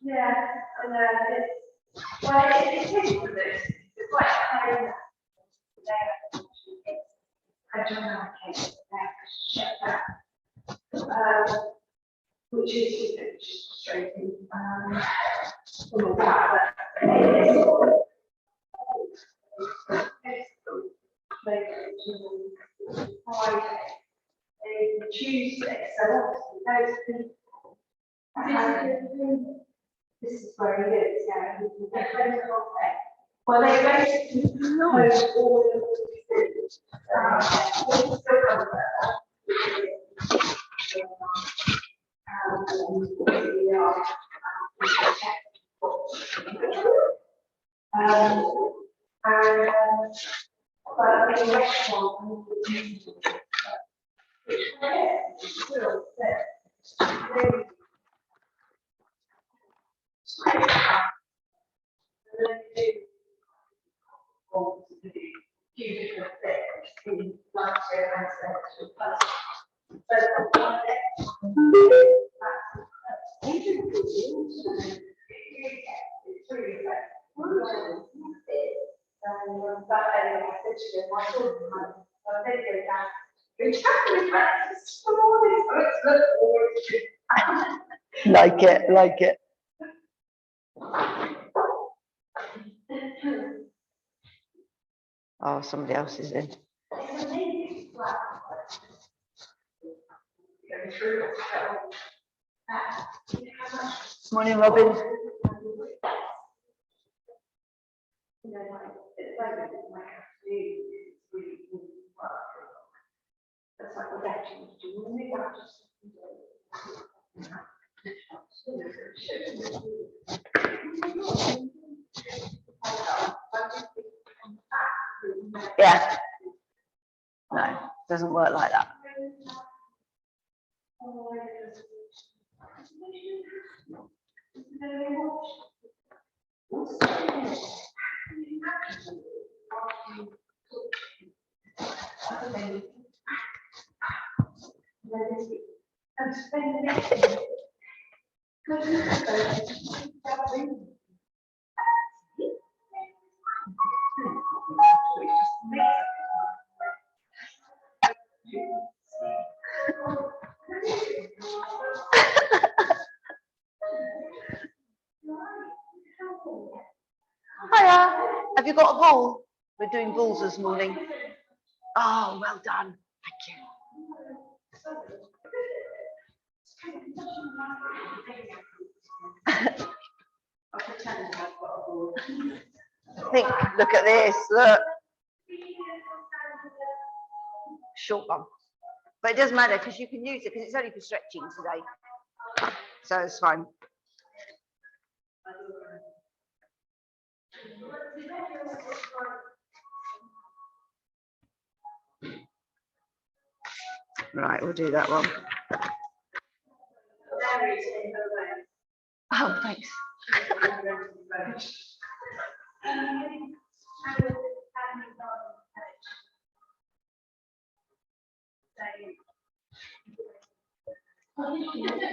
Yeah, and it's difficult. It's quite high. I don't know. Check that. Which is frustrating. Friday, Tuesday, so obviously those people. This is where he is, yeah. Well, they basically close all of but the restaurant Like it, like it. Oh, somebody else is in. Morning, Robin. Yeah. No, doesn't work like that. Hiya, have you got a ball? We're doing balls this morning. Oh, well done. Thank you. I think, look at this, look. Short one. But it doesn't matter because you can use it because it's only for stretching today. So it's fine. Right, we'll do that one. Oh, thanks.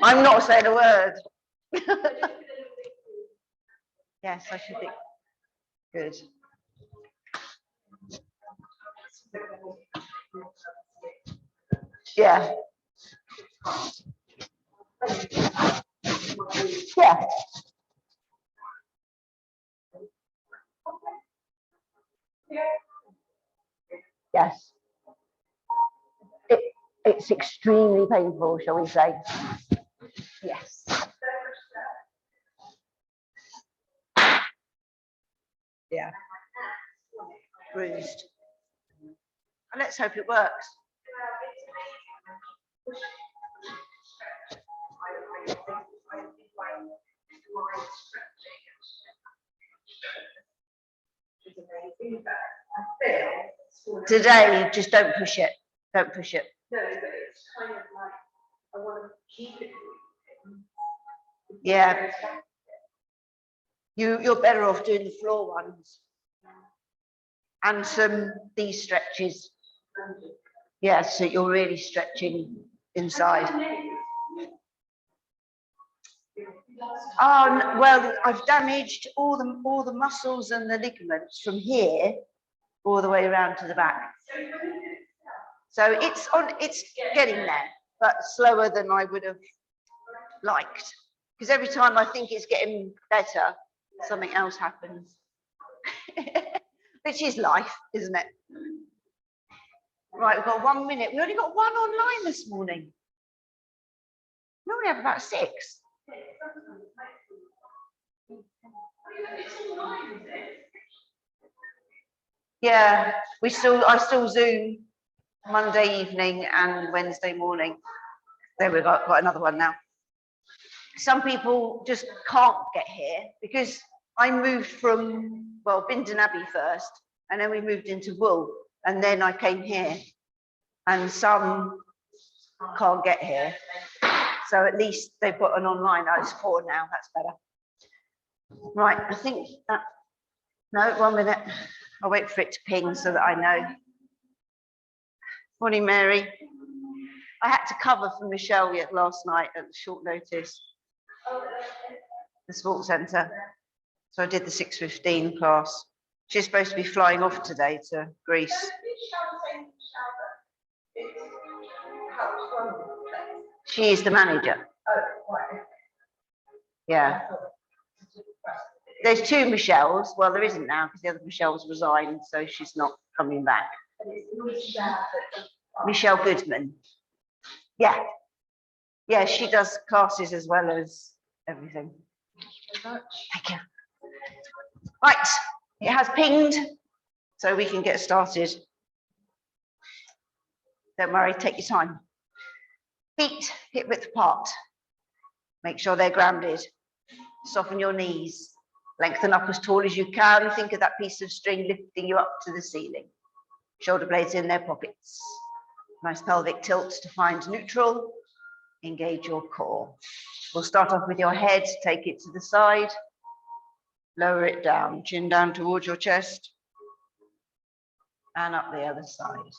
I'm not saying a word. Yes, I should be. Good. Yeah. Yeah. Yes. It's extremely painful, shall we say? Yes. Yeah. Bruised. And let's hope it works. Today, just don't push it. Don't push it. No, but it's kind of like I want to keep it. Yeah. You're better off doing the floor ones and these stretches. Yeah, so you're really stretching inside. Well, I've damaged all the muscles and the ligaments from here all the way around to the back. So it's getting there, but slower than I would have liked. Because every time I think it's getting better, something else happens. Which is life, isn't it? Right, we've got 1 minute. We only got one online this morning. We only have about 6. Yeah, I still Zoom Monday evening and Wednesday morning. There we got another one now. Some people just can't get here because I moved from, well, Bindon Abbey first, and then we moved into Wool, and then I came here, and some can't get here. So at least they put an online. Oh, it's 4 now, that's better. Right, I think that, no, 1 minute. I'll wait for it to ping so that I know. Morning, Mary. I had to cover for Michelle last night at short notice. The sports centre. So I did the 6:15 class. She's supposed to be flying off today to Greece. She is the manager. Yeah. There's 2 Michelles. Well, there isn't now because the other Michelle's resigned, so she's not coming back. Michelle Goodman. Yeah. Yeah, she does classes as well as everything. Thank you. Right, it has pinged, so we can get started. Don't worry, take your time. Feet hip width apart. Make sure they're grounded. Soften your knees. Lengthen up as tall as you can. Think of that piece of string lifting you up to the ceiling. Shoulder blades in their pockets. Nice pelvic tilt to find neutral. Engage your core. We'll start off with your head. Take it to the side. Lower it down. Chin down towards your chest. And up the other side.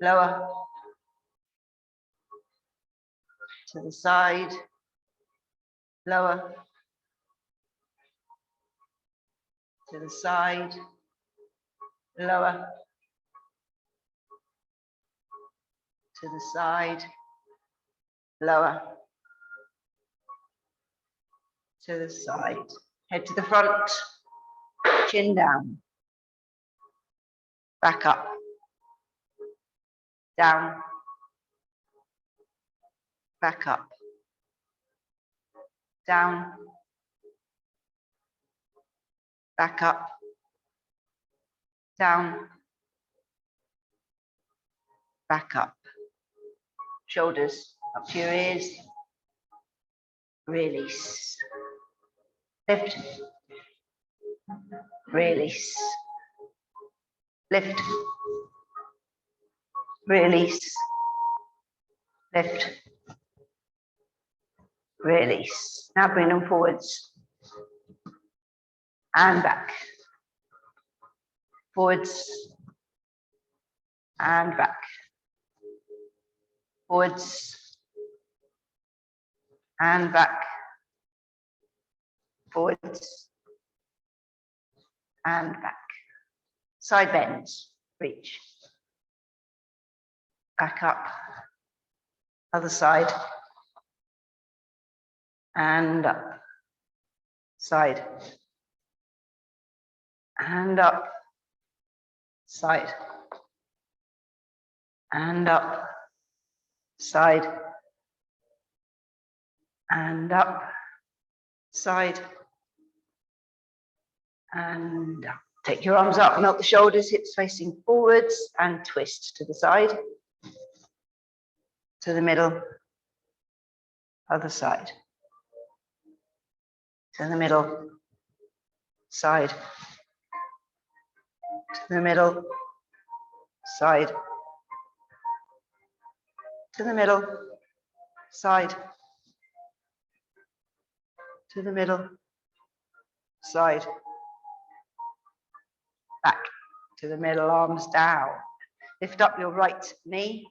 Lower. To the side. Lower. To the side. Lower. To the side. Lower. To the side. Head to the front. Chin down. Back up. Down. Back up. Down. Back up. Down. Back up. Shoulders up to your ears. Release. Lift. Release. Lift. Release. Lift. Release. Now bring them forwards. And back. Forwards. And back. Forwards. And back. Forwards. And back. Side bends. Reach. Back up. Other side. And up. Side. And up. Side. And up. Side. And up. Side. And up. Take your arms up, melt the shoulders, hips facing forwards, and twist to the side. To the middle. Other side. To the middle. Side. To the middle. Side. To the middle. Side. To the middle. Side. Back to the middle, arms down. Lift up your right knee.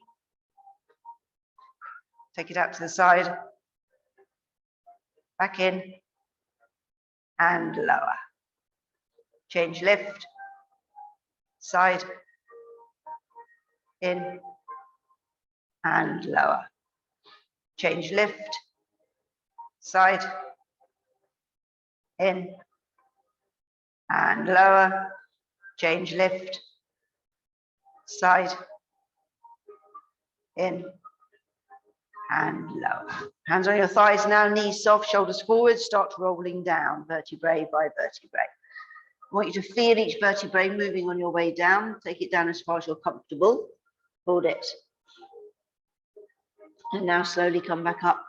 Take it out to the side. back in, and lower. Change lift, side, in, and lower. Change lift, side, in, and lower. Change lift, side, in, and lower. Hands on your thighs now, knees soft, shoulders forward, start rolling down, vertebrae by vertebrae. I want you to feel each vertebrae moving on your way down. Take it down as far as you're comfortable. Hold it. And now slowly come back up.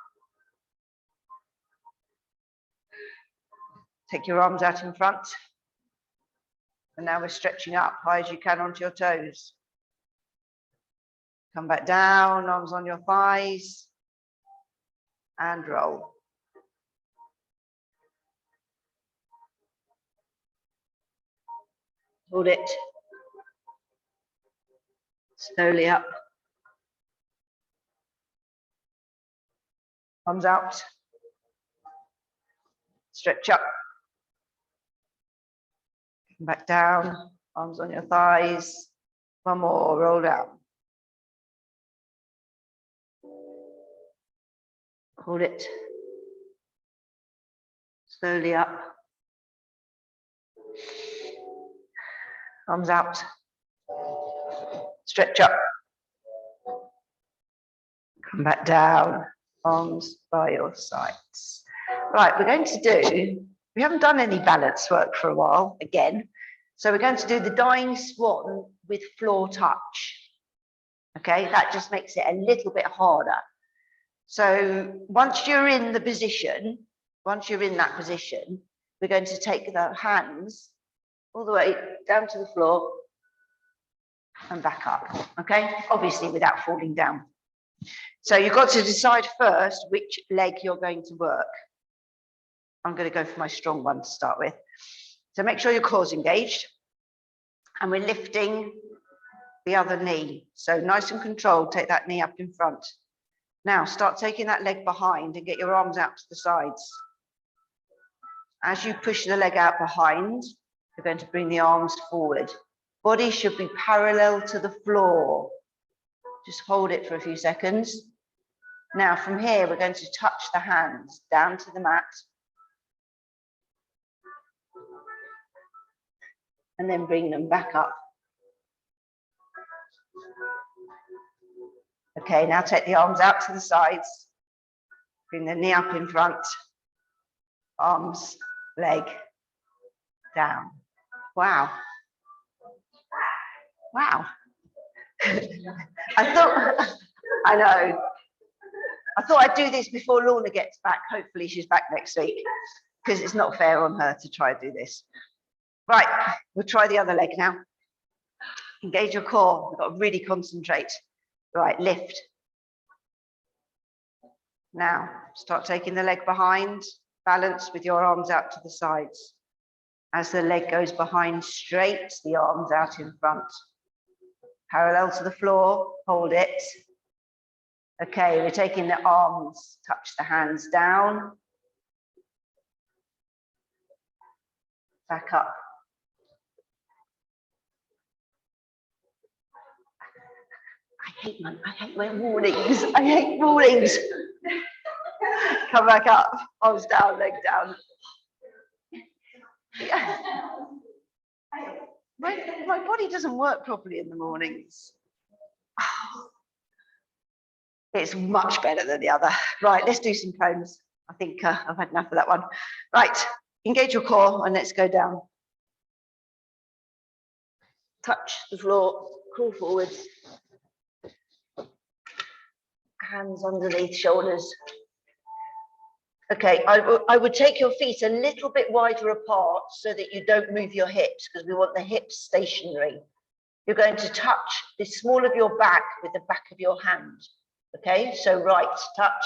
Take your arms out in front. And now we're stretching up high as you can onto your toes. Come back down, arms on your thighs. And roll. Hold it. Slowly up. Arms out. Stretch up. Come back down, arms on your thighs. One more, roll down. Hold it. Slowly up. Arms out. Stretch up. Come back down, arms by your sides. Right, we're going to do, we haven't done any balance work for a while, again. So we're going to do the dying swan with floor touch. Okay, that just makes it a little bit harder. So once you're in the position, once you're in that position, we're going to take the hands all the way down to the floor and back up, okay? Obviously without falling down. So you've got to decide first which leg you're going to work. I'm going to go for my strong one to start with. So make sure your core's engaged and we're lifting the other knee. So nice and controlled, take that knee up in front. Now start taking that leg behind and get your arms out to the sides. As you push the leg out behind, you're going to bring the arms forward. Body should be parallel to the floor. Just hold it for a few seconds. Now from here, we're going to touch the hands down to the mat. And then bring them back up. Okay, now take the arms out to the sides. Bring the knee up in front. Arms, leg, down. Wow. Wow. I know. I thought I'd do this before Lorna gets back. Hopefully she's back next week because it's not fair on her to try and do this. Right, we'll try the other leg now. Engage your core. We've got to really concentrate. Right, lift. Now, start taking the leg behind. Balance with your arms out to the sides. As the leg goes behind straight, the arms out in front. Parallel to the floor, hold it. Okay, we're taking the arms, touch the hands down. Back up. I hate my warnings. I hate warnings. Come back up, arms down, leg down. Yeah. My body doesn't work properly in the mornings. It's much better than the other. Right, let's do some cones. I think I've had enough of that one. Right, engage your core and let's go down. Touch the floor, crawl forwards. Hands underneath shoulders. Okay, I would take your feet a little bit wider apart so that you don't move your hips because we want the hips stationary. You're going to touch the small of your back with the back of your hand. Okay, so right, touch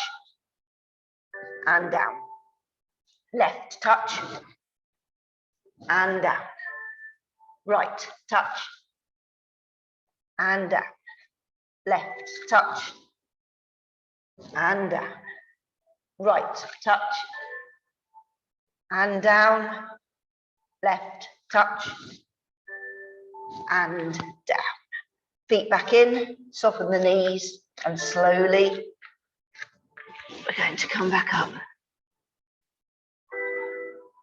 and down. Left, touch and down. Right, touch and down. Left, touch and down. Right, touch and down, left, touch, and down. Feet back in, soften the knees, and slowly we're going to come back up.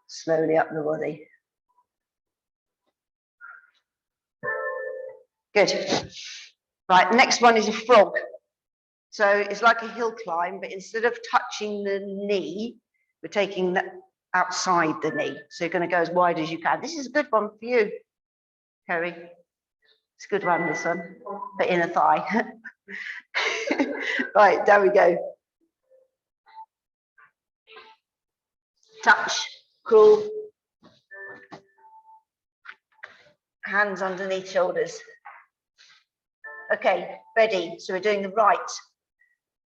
Slowly up the body. Good. Right, next one is a frog. So it's like a hill climb, but instead of touching the knee, we're taking that outside the knee. So you're going to go as wide as you can. This is a good one for you, Kerry. It's a good one, this one, but in a thigh. Right, there we go. Touch, crawl. Hands underneath shoulders. Okay, ready. So we're doing the right.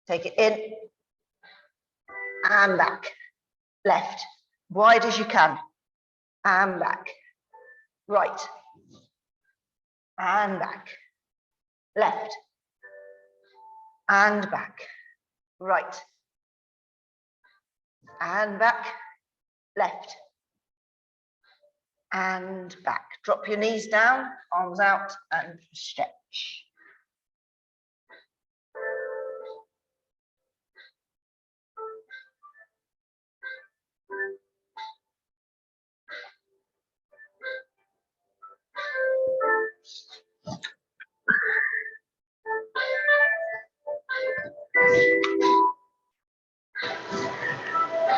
Take it in and back. Left, wide as you can. And back. Right. And back. Left. And back. Right. And back. Left. And back. Drop your knees down, arms out, and stretch.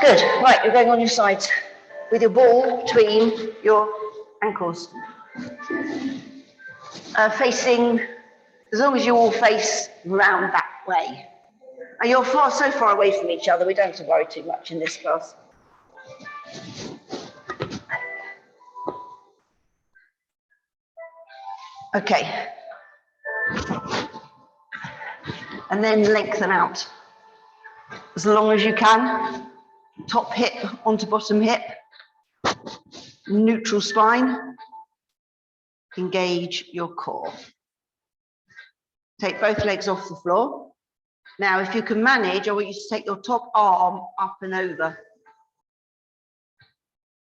Good. Right, you're going on your sides with your ball between your ankles. Facing, as long as you all face round that way. And you're so far away from each other, we don't have to worry too much in this class. Okay. And then lengthen out as long as you can. Top hip onto bottom hip. Neutral spine. Engage your core. Take both legs off the floor. Now, if you can manage, I want you to take your top arm up and over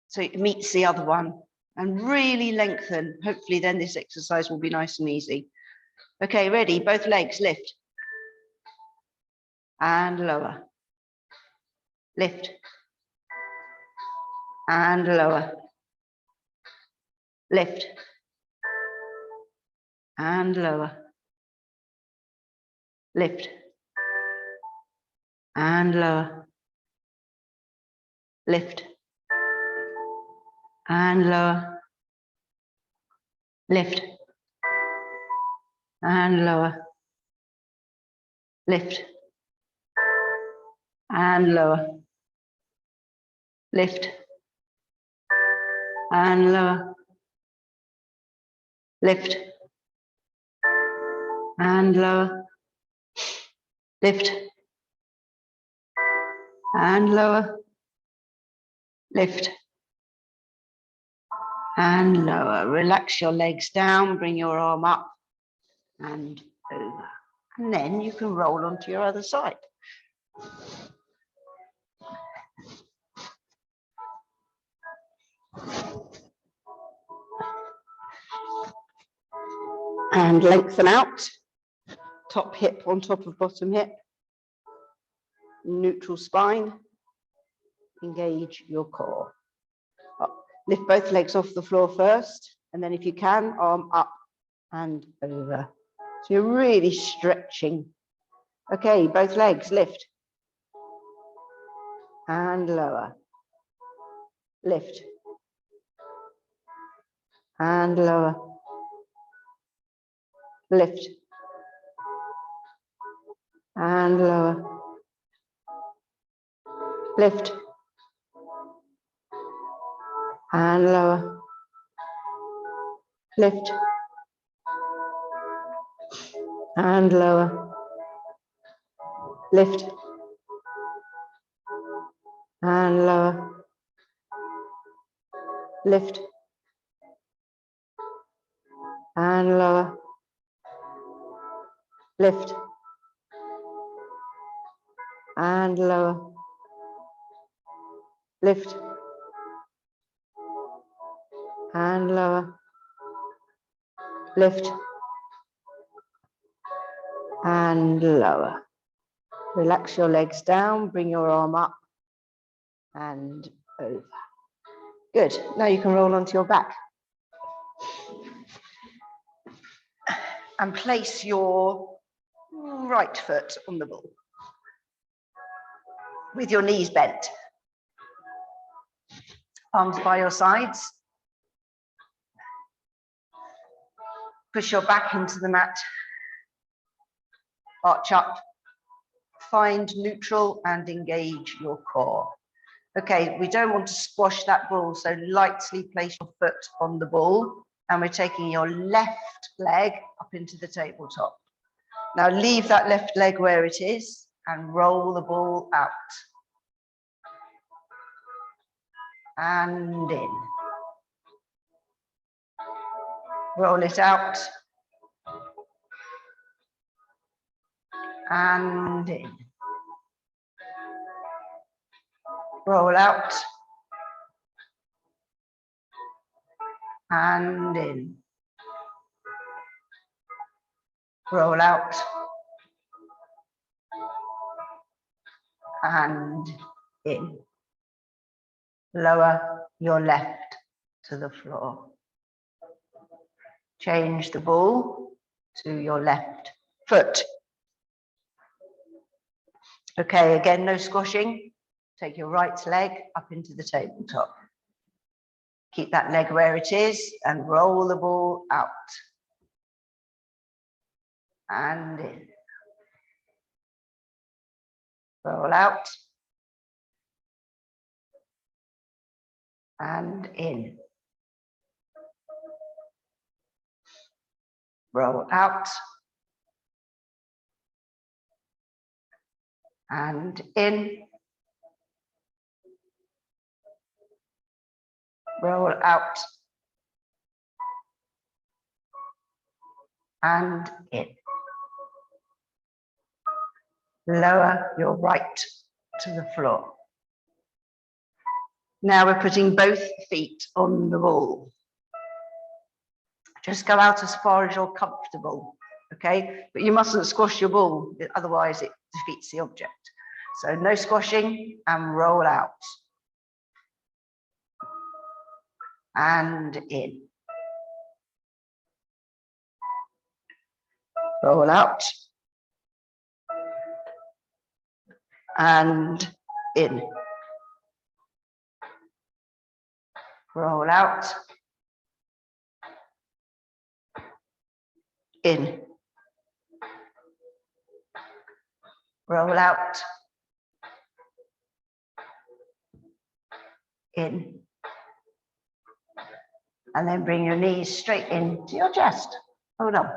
so it meets the other one and really lengthen. Hopefully then this exercise will be nice and easy. Okay, ready? Both legs, lift. And lower. Lift. And lower. Lift. And lower. Lift. And lower. Lift. And lower. Lift. And lower. Lift. And lower. Lift. And lower. Lift. And lower. Lift. And lower. Lift. And lower. Relax your legs down, bring your arm up and over. And then you can roll onto your other side. And lengthen out. Top hip on top of bottom hip. Neutral spine. Engage your core. Lift both legs off the floor first, and then if you can, arm up and over. So you're really stretching. Okay, both legs, lift. And lower. Lift. And lower. Lift. And lower. Lift. And lower. Lift. And lower. Lift. And lower. Lift. And lower. Lift. And lower. Lift. and lower. Lift and lower. Relax your legs down, bring your arm up and over. Good. Now you can roll onto your back. And place your right foot on the ball with your knees bent. Arms by your sides. Push your back into the mat. Arch up. Find neutral and engage your core. Okay, we don't want to squash that ball, so lightly place your foot on the ball, and we're taking your left leg up into the tabletop. Now leave that left leg where it is and roll the ball out. And in. Roll it out. And in. Roll out. And in. Roll out. And in. Lower your left to the floor. Change the ball to your left foot. Okay, again, no squashing. Take your right leg up into the tabletop. Keep that leg where it is and roll the ball out. And in. Roll out. And in. Roll out. And in. Roll out. And in. Lower your right to the floor. Now we're putting both feet on the ball. Just go out as far as you're comfortable, okay? But you mustn't squash your ball, otherwise it defeats the object. So no squashing and roll out. And in. Roll out. And in. Roll out. In. Roll out. In. And then bring your knees straight into your chest. Hold on.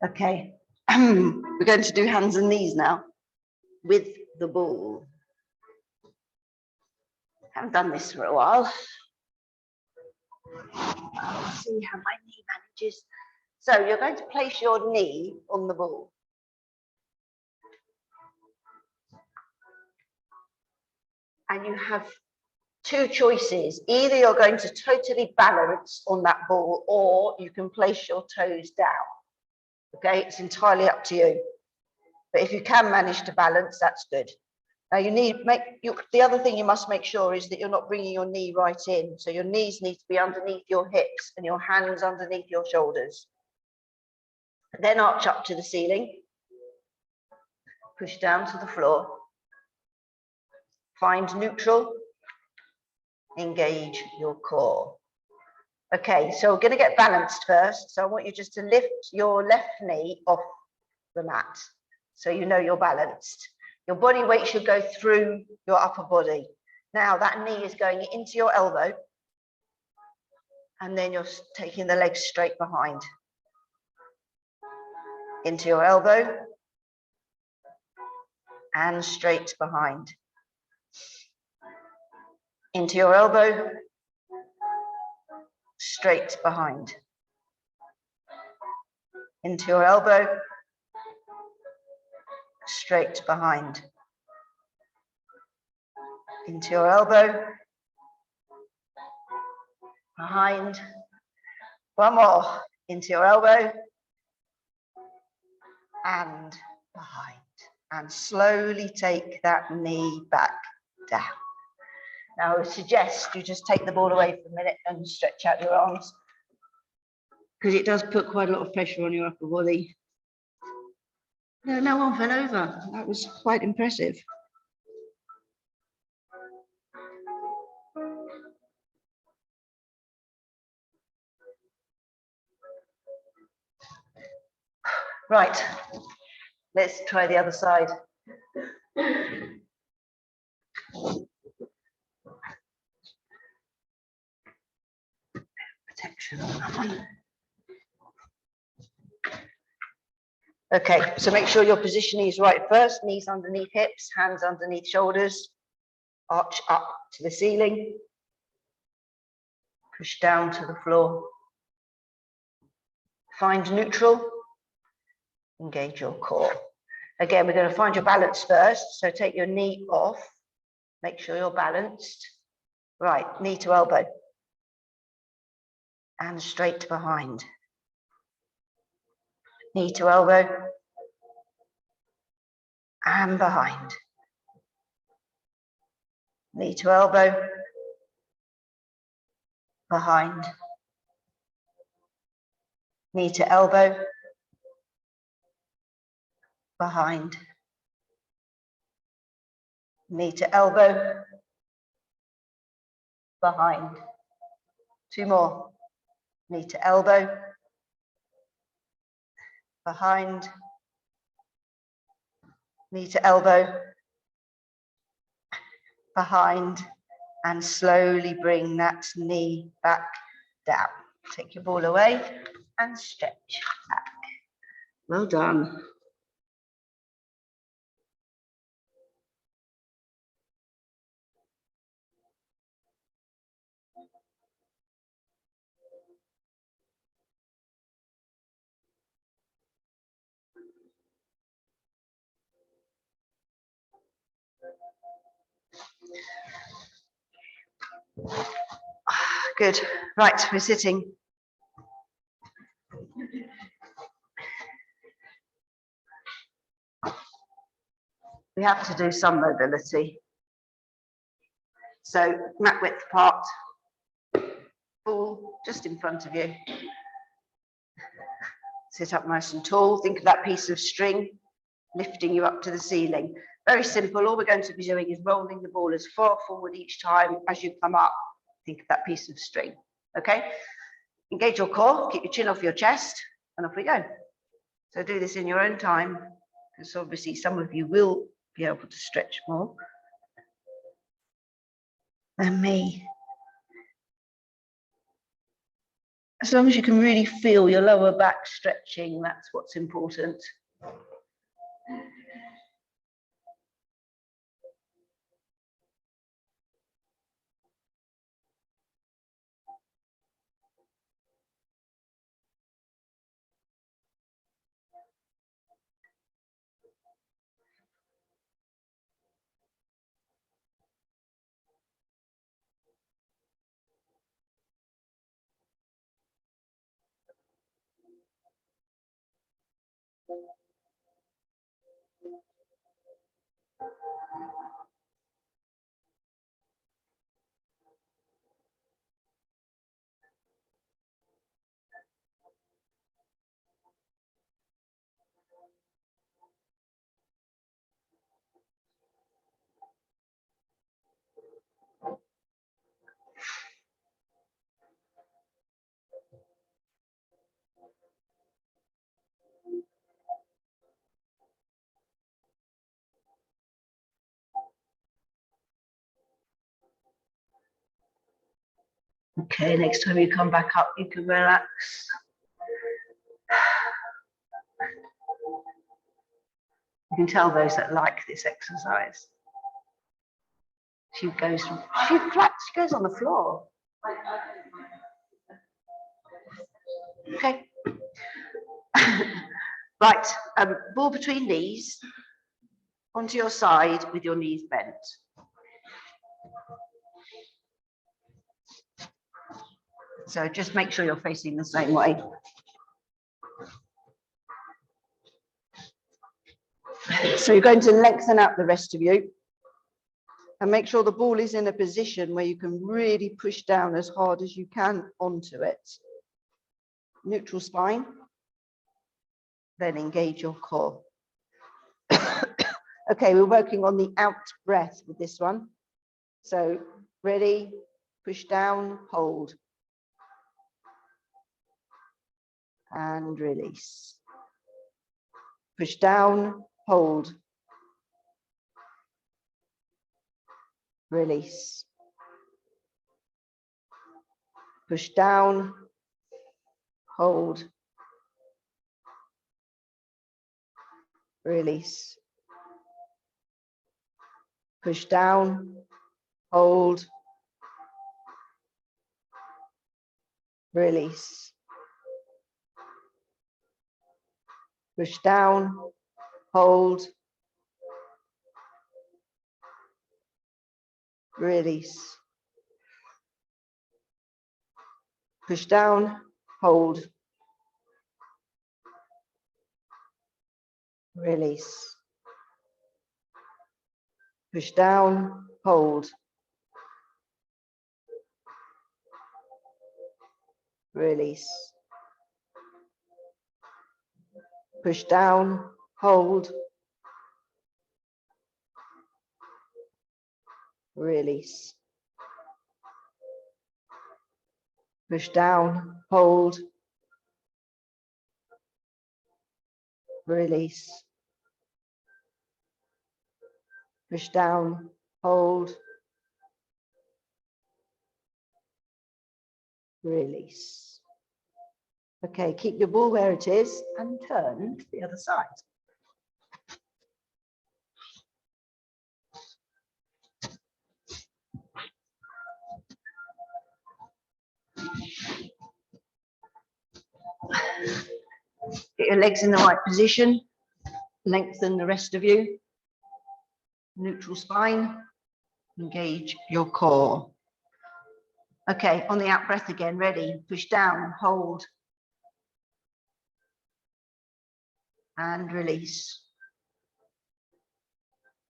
Okay, we're going to do hands and knees now with the ball. Haven't done this for a while. I'll see how my knee manages. So you're going to place your knee on the ball. And you have two choices. Either you're going to totally balance on that ball, or you can place your toes down. Okay, it's entirely up to you. But if you can manage to balance, that's good. Now the other thing you must make sure is that you're not bringing your knee right in. So your knees need to be underneath your hips and your hands underneath your shoulders. Then arch up to the ceiling. Push down to the floor. Find neutral. Engage your core. Okay, so we're going to get balanced first. So I want you just to lift your left knee off the mat so you know you're balanced. Your body weight should go through your upper body. Now that knee is going into your elbow, and then you're taking the legs straight behind. Into your elbow and straight behind. into your elbow, straight behind. Into your elbow, straight behind. Into your elbow, behind. One more, into your elbow, and behind. And slowly take that knee back down. Now I would suggest you just take the ball away for a minute and stretch out your arms, because it does put quite a lot of pressure on your upper body. No one fell over. That was quite impressive. Right, let's try the other side. Protection on that one. Okay, so make sure your positioning is right first. Knees underneath hips, hands underneath shoulders. Arch up to the ceiling. Push down to the floor. Find neutral. Engage your core. Again, we're going to find your balance first. So take your knee off. Make sure you're balanced. Right, knee to elbow. And straight behind. Knee to elbow. And behind. Knee to elbow. Behind. Knee to elbow. Behind. Knee to elbow. Behind. Two more. Knee to elbow. Behind. Knee to elbow. Behind. And slowly bring that knee back down. Take your ball away and stretch back. Well done. Good. Right, we're sitting. We have to do some mobility. So mat width apart, ball just in front of you. Sit up nice and tall. Think of that piece of string lifting you up to the ceiling. Very simple. All we're going to be doing is rolling the ball as far forward each time as you come up. Think of that piece of string. Okay? Engage your core, keep your chin off your chest, and off we go. So do this in your own time, because obviously some of you will be able to stretch more than me. As long as you can really feel your lower back stretching, that's what's important. Okay, next time you come back up, you can relax. You can tell those that like this exercise. She goes on the floor. Okay. Right, ball between knees, onto your side with your knees bent. So just make sure you're facing the same way. So you're going to lengthen out the rest of you and make sure the ball is in a position where you can really push down as hard as you can onto it. Neutral spine, then engage your core. Okay, we're working on the out breath with this one. So ready, push down, hold. And release. Push down, hold. Release. Push down, hold. Release. Push down, hold. Release. Push down, hold. Release. Push down, hold. Release. Push down, hold. Release. Push down, hold. Release. Push down, hold. Release. Push down, hold. Release. Okay, keep your ball where it is and turn to the other side. Get your legs in the right position. Lengthen the rest of you. Neutral spine. Engage your core. Okay, on the out breath again, ready. Push down, hold. And release.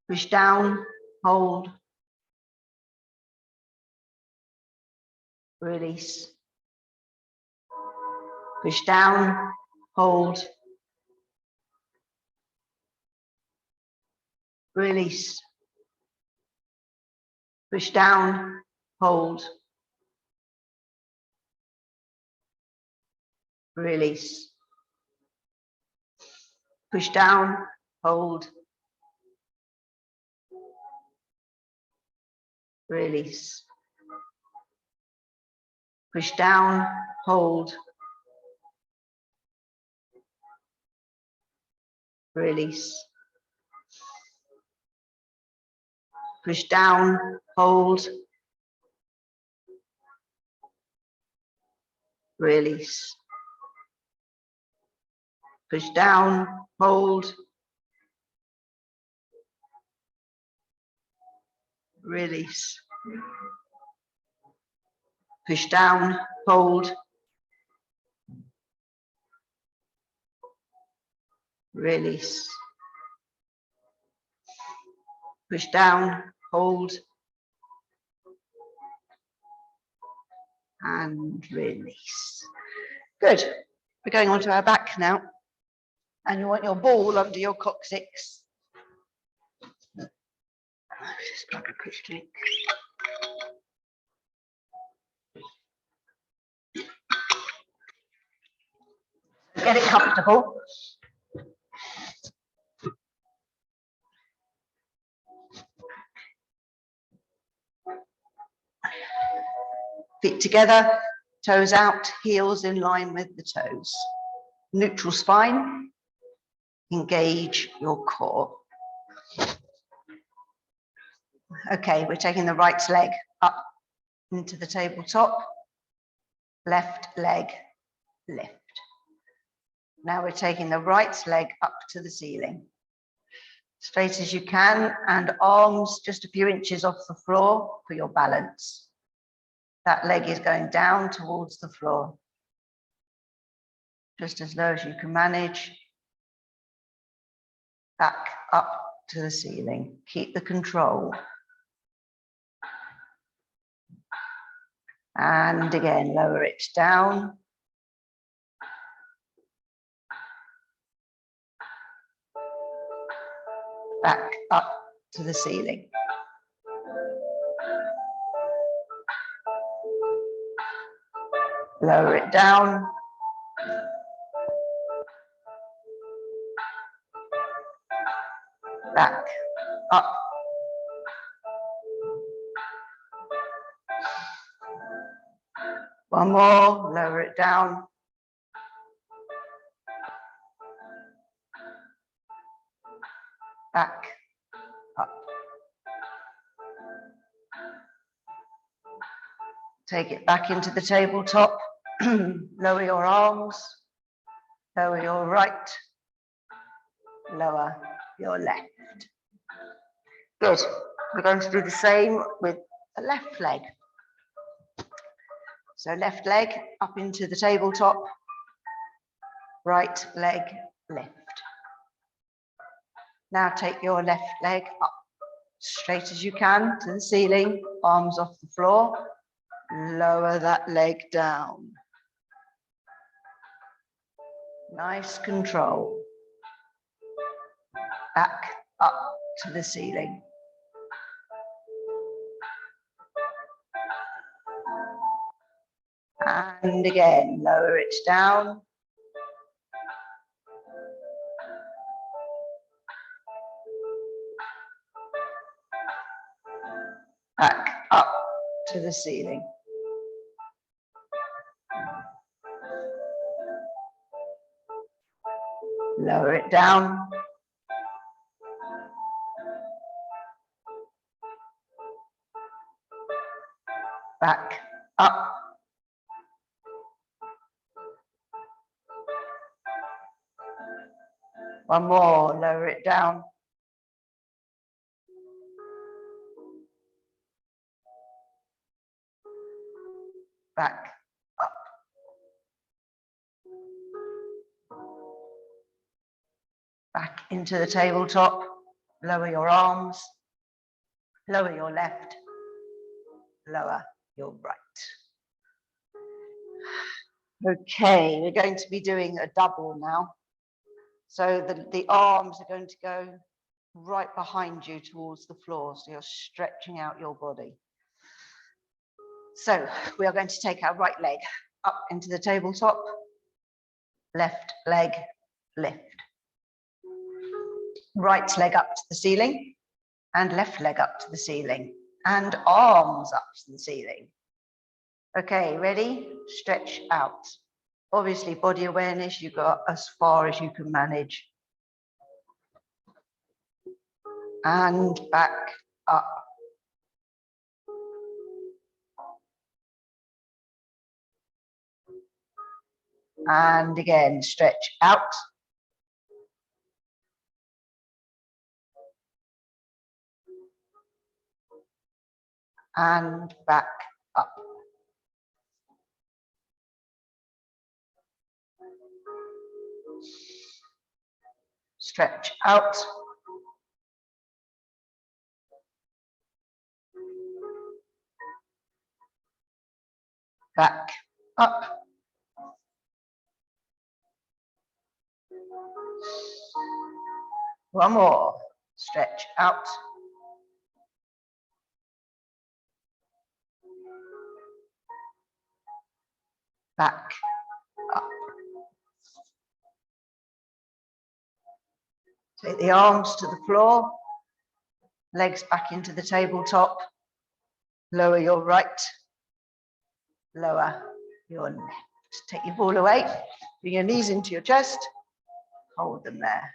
Push down, hold. Release. Push down, hold. Release. Push down, hold. Release. Push down, hold. Release. Push down, hold. Release. Push down, hold. Release. Push down, hold. Release. Push down, hold. Release. Push down, hold. And release. Good. We're going on to our back now. And you want your ball under your coccyx. Just grab a quickly. Get it comfortable. Feet together, toes out, heels in line with the toes. Neutral spine. Engage your core. Okay, we're taking the right leg up into the tabletop, left leg lift. Now we're taking the right leg up to the ceiling, straight as you can, and arms just a few inches off the floor for your balance. That leg is going down towards the floor, just as low as you can manage. Back up to the ceiling. Keep the control. And again, lower it down. Back up to the ceiling. Lower it down. Back up. One more, lower it down. Back up. Take it back into the tabletop. Lower your arms. Lower your right. Lower your left. Good. We're going to do the same with the left leg. So left leg up into the tabletop. Right leg lift. Now take your left leg up straight as you can to the ceiling, arms off the floor. Lower that leg down. Nice control. Back up to the ceiling. And again, lower it down. Back up to the ceiling. Lower it down. Back up. One more, lower it down. Back up. Back into the tabletop. Lower your arms. Lower your left. Lower your right. Okay, we're going to be doing a double now. So the arms are going to go right behind you towards the floor, so you're stretching out your body. So we are going to take our right leg up into the tabletop, left leg lift. Right leg up to the ceiling, and left leg up to the ceiling, and arms up to the ceiling. Okay, ready? Stretch out. Obviously, body awareness, you go as far as you can manage. And back up. And again, stretch out. And back up. Stretch out. Back up. One more. Stretch out. Back up. Take the arms to the floor, legs back into the tabletop. Lower your right, lower your left. Take your ball away, bring your knees into your chest, hold them there.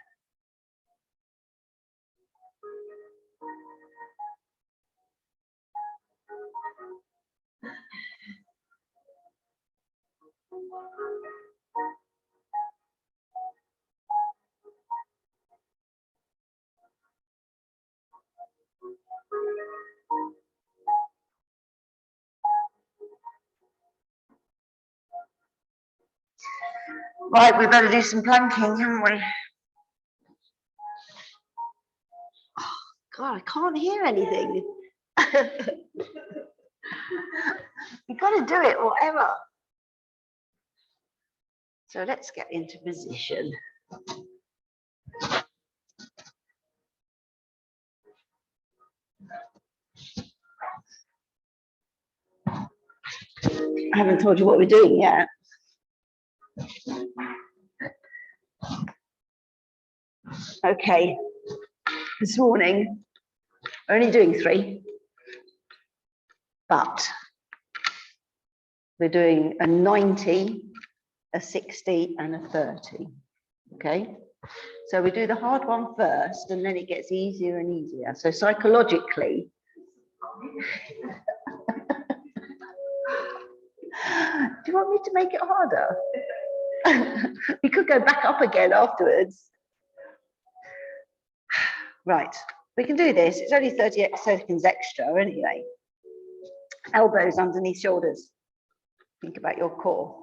Right, we better do some planking, haven't we? Oh, God, I can't hear anything. You've got to do it, whatever. So let's get into position. I haven't told you what we're doing yet. Okay, this morning, we're only doing 3, but we're doing a 90, a 60, and a 30, okay? So we do the hard one first, and then it gets easier and easier. So psychologically, do you want me to make it harder? We could go back up again afterwards. Right, we can do this. It's only 30 seconds extra anyway. Elbows underneath shoulders. Think about your core.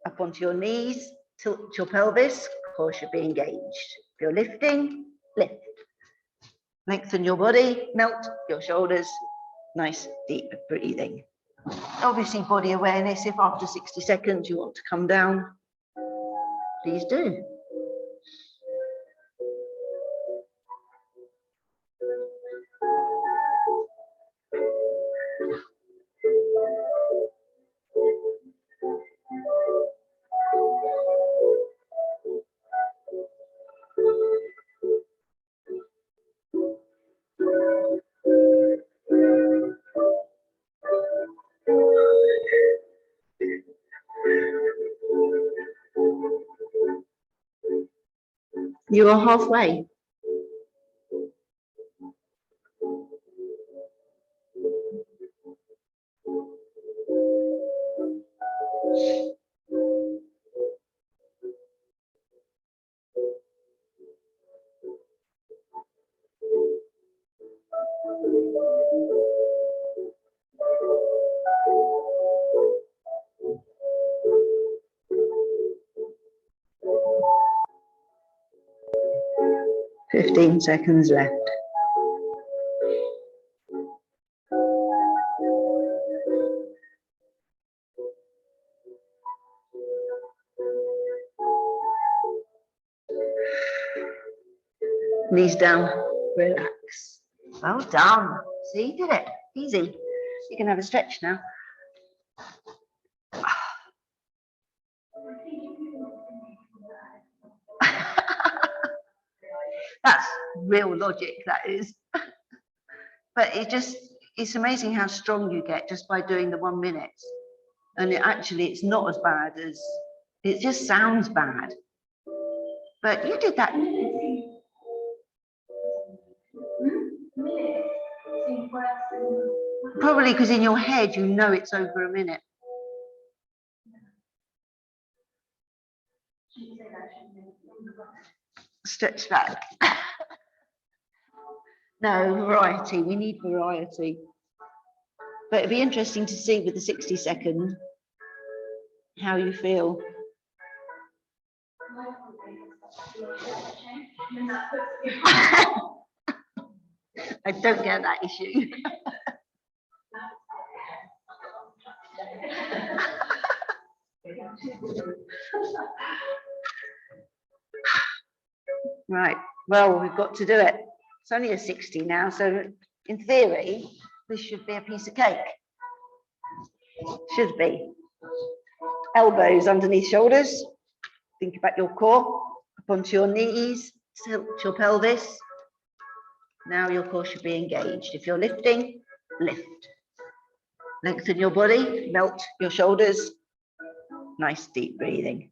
Up onto your knees, tilt your pelvis, core should be engaged. If you're lifting, lift. Lengthen your body, melt your shoulders. Nice deep breathing. Obviously body awareness, if after 60 seconds you want to come down, please do. You are halfway. Fifteen seconds left. Knees down, relax. Well done. See, you did it. Easy. You can have a stretch now. That's real logic, that is. But it's amazing how strong you get just by doing the 1 minute. And it's not as bad as, it just sounds bad. But you did that. Probably because in your head, you know it's over a minute. Stretch back. No, variety. We need variety. But it'd be interesting to see with the 60 second how you feel. I don't get that issue. Right, well, we've got to do it. It's only a 60 now, so in theory, this should be a piece of cake. Should be. Elbows underneath shoulders. Think about your core. Up onto your knees, tilt your pelvis. Now your core should be engaged. If you're lifting, lift. Lengthen your body, melt your shoulders. Nice deep breathing.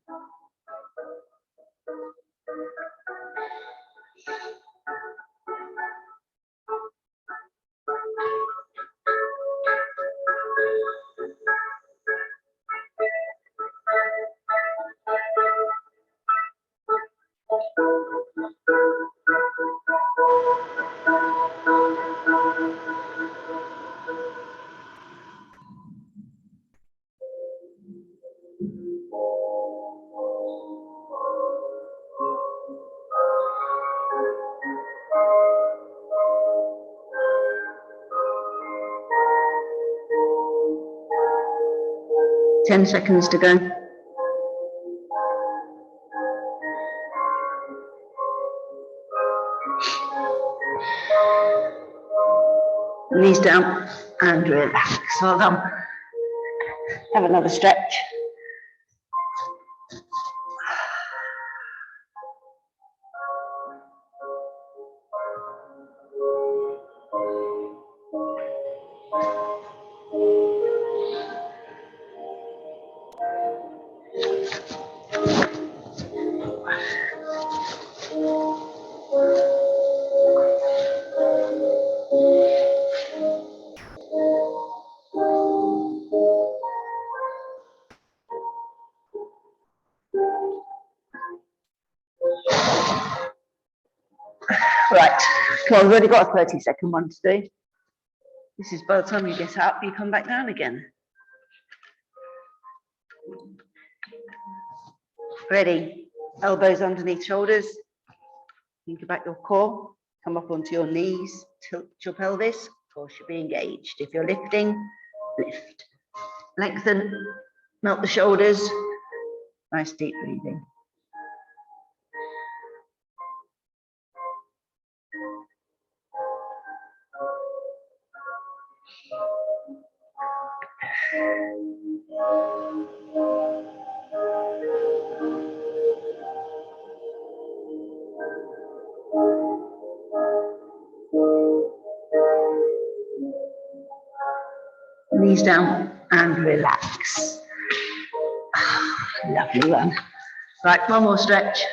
10 seconds to go. Knees down and relax. Well done. Have another stretch. Right, so I've already got a 30-second one to do. This is by the time you get up, you come back down again. Ready, elbows underneath shoulders. Think about your core, come up onto your knees, tilt your pelvis, core should be engaged. If you're lifting, lift. Lengthen, melt the shoulders, nice deep breathing. Knees down and relax. Lovely one. Right, one more stretch.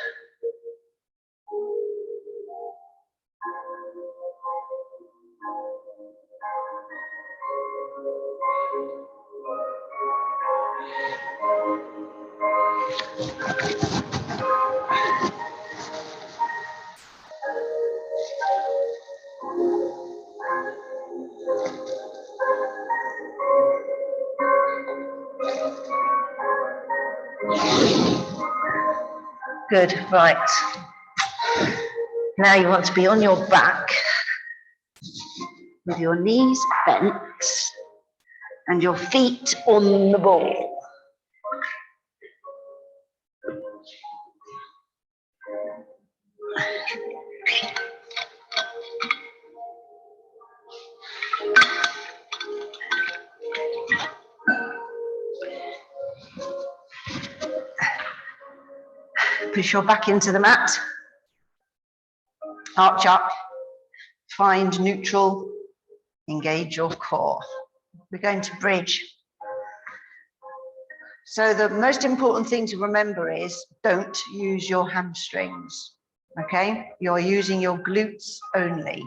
Good, right. Now you want to be on your back with your knees bent and your feet on the ball. Push your back into the mat. Arch up. Find neutral. Engage your core. We're going to bridge. So the most important thing to remember is don't use your hamstrings. Okay? You're using your glutes only.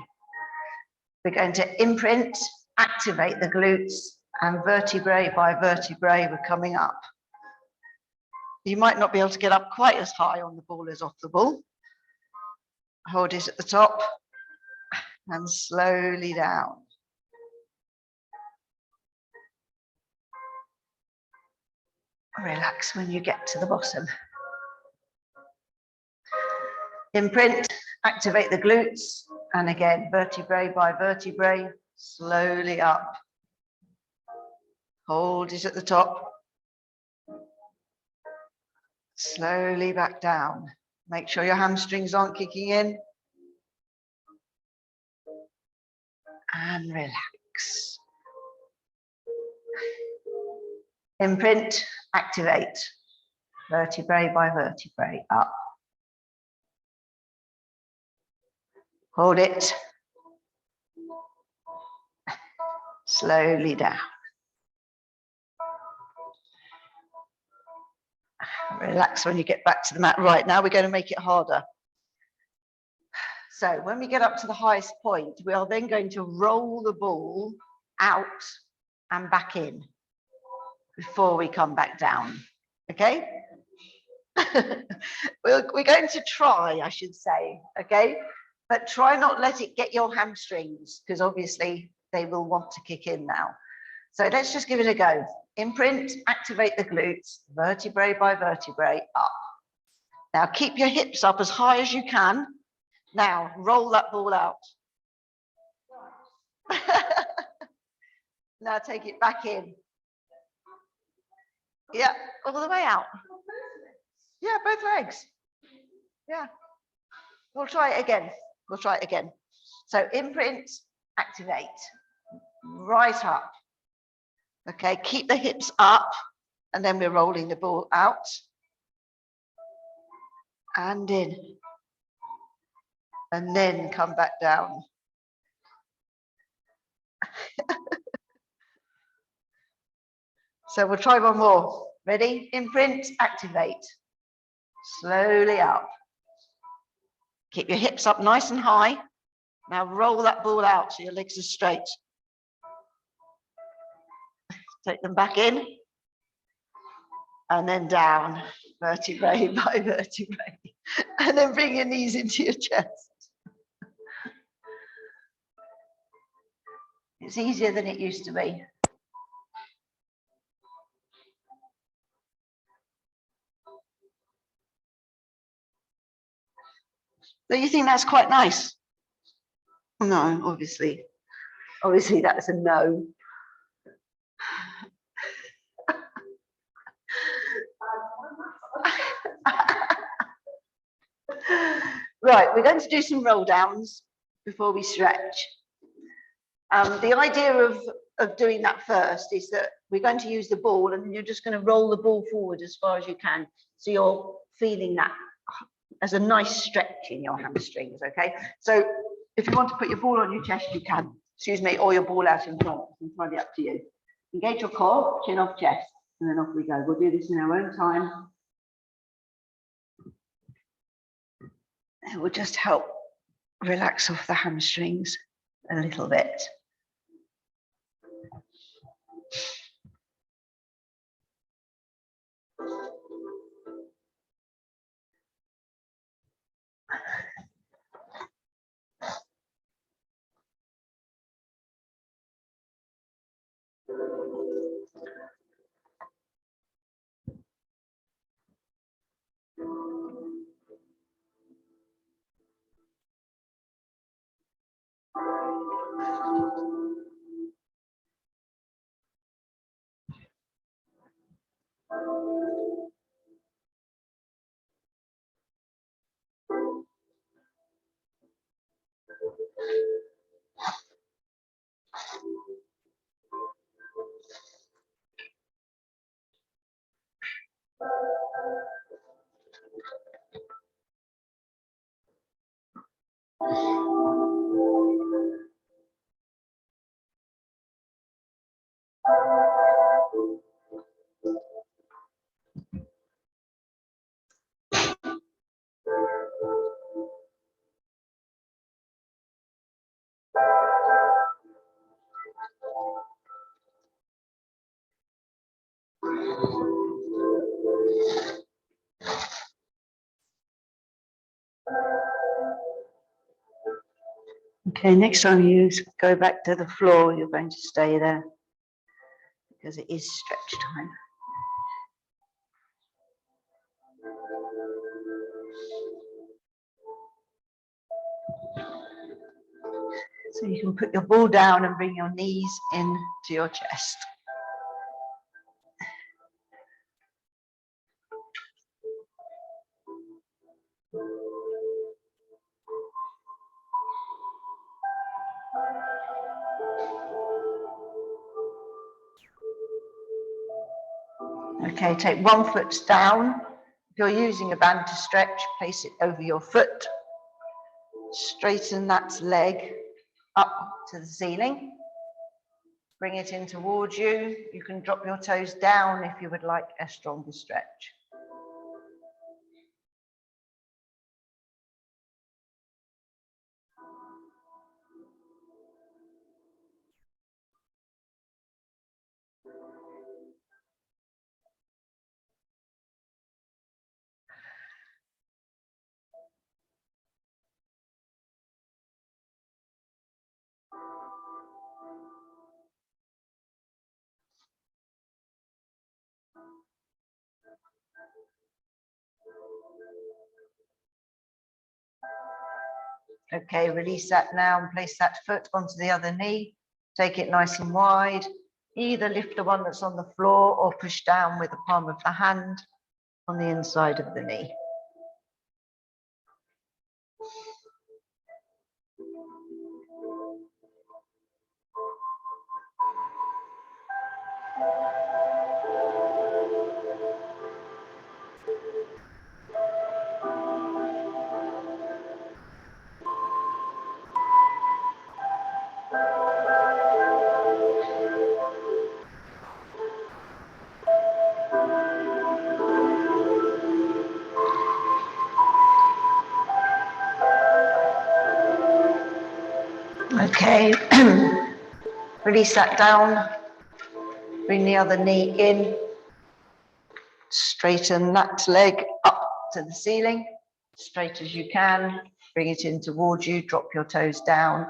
We're going to imprint, activate the glutes, and vertebrae by vertebrae, we're coming up. You might not be able to get up quite as high on the ball as off the ball. Hold it at the top and slowly down. Relax when you get to the bottom. Imprint, activate the glutes, and again, vertebrae by vertebrae, slowly up. Hold it at the top. Slowly back down. Make sure your hamstrings aren't kicking in. And relax. Imprint, activate. Vertebrae by vertebrae, up. Hold it. Slowly down. Relax when you get back to the mat. Right, now we're going to make it harder. So when we get up to the highest point, we are then going to roll the ball out and back in before we come back down. Okay? We're going to try, I should say, okay? But try not let it get your hamstrings, because obviously they will want to kick in now. So let's just give it a go. Imprint, activate the glutes, vertebrae by vertebrae, up. Now keep your hips up as high as you can. Now roll that ball out. Now take it back in. Yeah, all the way out. Yeah, both legs. Yeah. We'll try it again. We'll try it again. So imprint, activate, right up. Okay, keep the hips up, and then we're rolling the ball out and in, and then come back down. So we'll try one more. Ready? Imprint, activate. Slowly up. Keep your hips up nice and high. Now roll that ball out so your legs are straight. Take them back in. And then down, vertebrae by vertebrae. And then bring your knees into your chest. It's easier than it used to be. Do you think that's quite nice? No, obviously. Obviously, that's a no. Right, we're going to do some roll downs before we stretch. The idea of doing that first is that we're going to use the ball and you're just going to roll the ball forward as far as you can. So you're feeling that as a nice stretch in your hamstrings, okay? So if you want to put your ball on your chest, you can, excuse me, or your ball out in front. It's entirely up to you. Engage your core, chin off chest, and then off we go. We'll do this in our own time. It will just help relax off the hamstrings a little bit. Okay, next time you go back to the floor, you're going to stay there because it is stretch time. So you can put your ball down and bring your knees into your chest. Okay, take one foot down. If you're using a band to stretch, place it over your foot. Straighten that leg up to the ceiling. Bring it in towards you. You can drop your toes down if you would like a stronger stretch. Okay, release that now and place that foot onto the other knee. Take it nice and wide. Either lift the one that's on the floor or push down with the palm of the hand on the inside of the knee. Okay, release that down, bring the other knee in, straighten that leg up to the ceiling, straight as you can, bring it in towards you, drop your toes down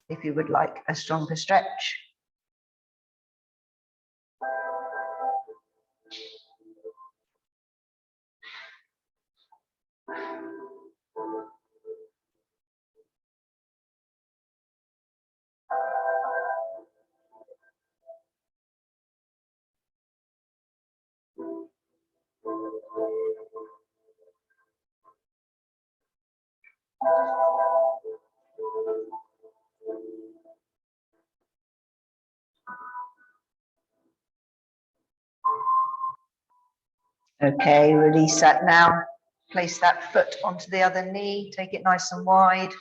if you would like a stronger stretch. Okay, release that now. Place that foot onto the other knee, take it nice and wide.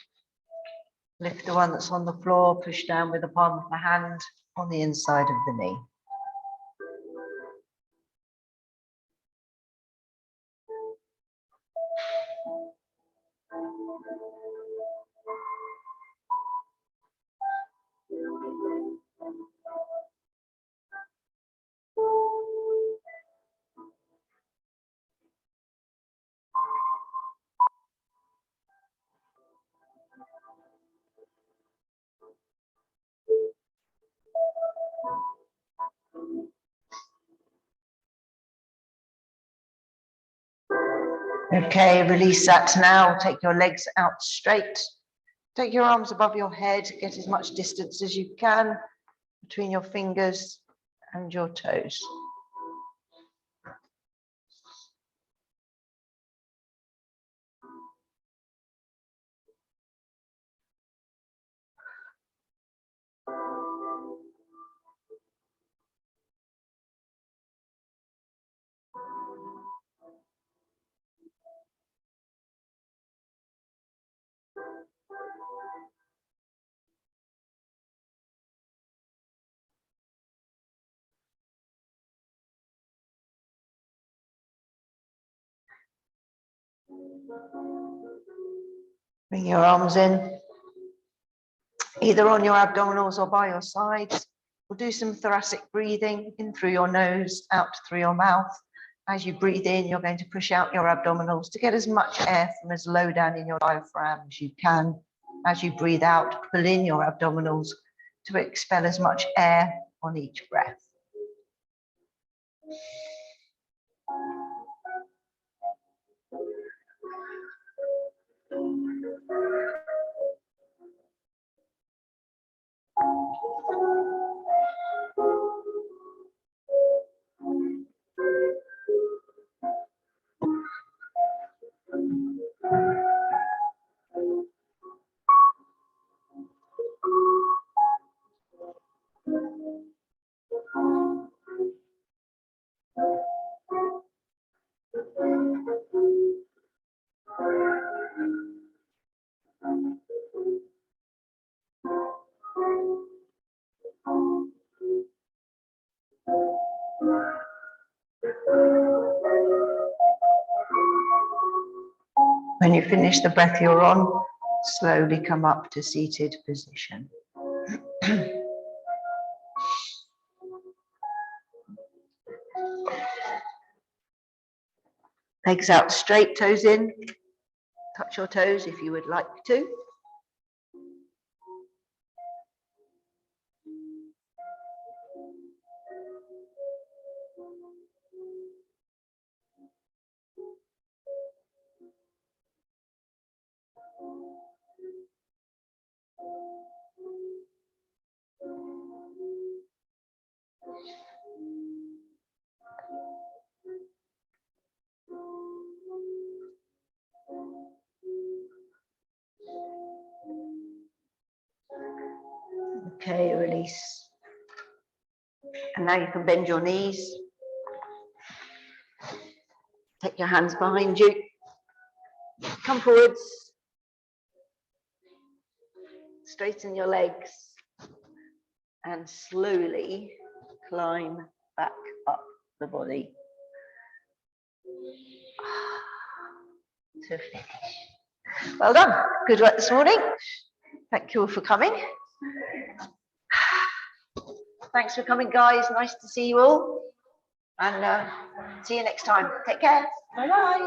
Lift the one that's on the floor, push down with the palm of the hand on the inside of the knee. Okay, release that now. Take your legs out straight. Take your arms above your head. Get as much distance as you can between your fingers and your toes. Bring your arms in, either on your abdominals or by your sides. We'll do some thoracic breathing in through your nose, out through your mouth. As you breathe in, you're going to push out your abdominals to get as much air from as low down in your diaphragm as you can. As you breathe out, pull in your abdominals to expel as much air on each breath. When you finish the breath you're on, slowly come up to seated position. Legs out straight, toes in. Touch your toes if you would like to. Okay, release. And now you can bend your knees. Take your hands behind you. Come forwards. Straighten your legs. And slowly climb back up the body. To finish. Well done. Good work this morning. Thank you all for coming. Thanks for coming, guys. Nice to see you all. And see you next time. Take care. Bye-bye.